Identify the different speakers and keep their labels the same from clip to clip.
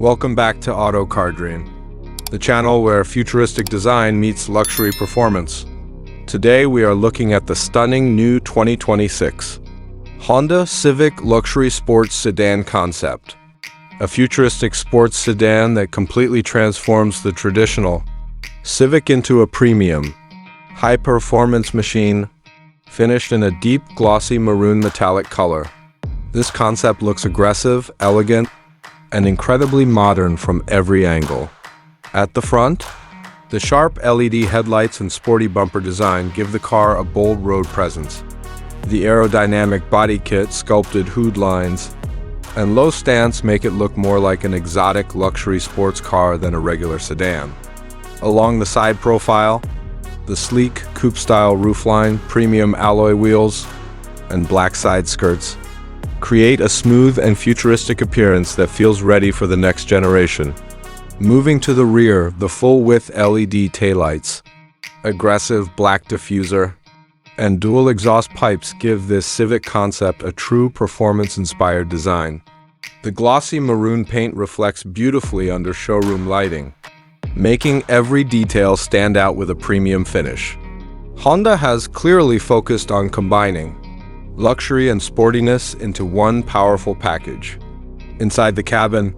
Speaker 1: Welcome back to Auto Car Dream, the channel where futuristic design meets luxury performance. Today we are looking at the stunning new 2026 Honda Civic luxury sports sedan concept. A futuristic sports sedan that completely transforms the traditional Civic into a premium, high-performance machine finished in a deep, glossy maroon metallic color. This concept looks aggressive, elegant, and incredibly modern from every angle. At the front, the sharp LED headlights and sporty bumper design give the car a bold road presence. The aerodynamic body kit, sculpted hood lines, and low stance make it look more like an exotic luxury sports car than a regular sedan. Along the side profile, the sleek coupe-style roofline, premium alloy wheels, and black side skirts create a smooth and futuristic appearance that feels ready for the next generation. Moving to the rear, the full-width LED taillights, aggressive black diffuser, and dual exhaust pipes give this Civic concept a true performance-inspired design. The glossy maroon paint reflects beautifully under showroom lighting, making every detail stand out with a premium finish. Honda has clearly focused on combining luxury and sportiness into one powerful package. Inside the cabin,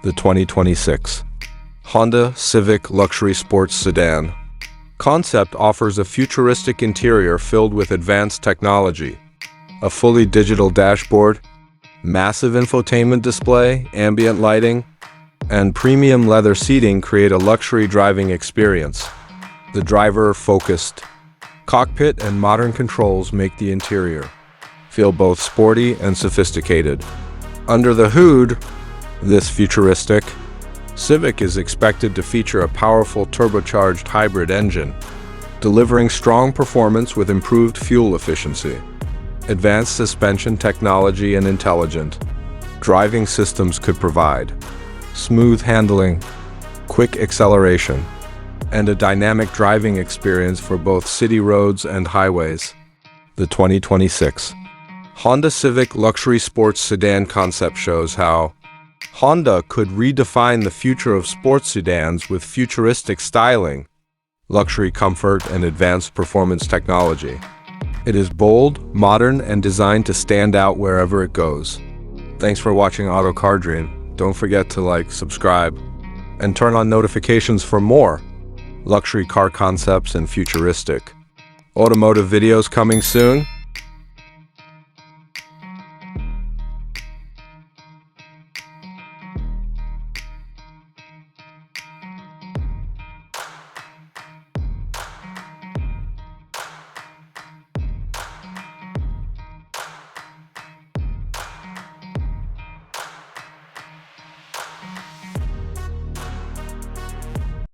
Speaker 1: the 2026 Honda Civic luxury sports sedan concept offers a futuristic interior filled with advanced technology. A fully digital dashboard, massive infotainment display, ambient lighting, and premium leather seating create a luxury driving experience. The driver-focused cockpit and modern controls make the interior feel both sporty and sophisticated. Under the hood, this futuristic Civic is expected to feature a powerful turbocharged hybrid engine, delivering strong performance with improved fuel efficiency. Advanced suspension technology and intelligent driving systems could provide smooth handling, quick acceleration, and a dynamic driving experience for both city roads and highways. The 2026 Honda Civic luxury sports sedan concept shows how Honda could redefine the future of sports sedans with futuristic styling, luxury comfort, and advanced performance technology. It is bold, modern, and designed to stand out wherever it goes. Thanks for watching Auto Car Dream. Don't forget to like, subscribe, and turn on notifications for more luxury car concepts and futuristic automotive videos coming soon.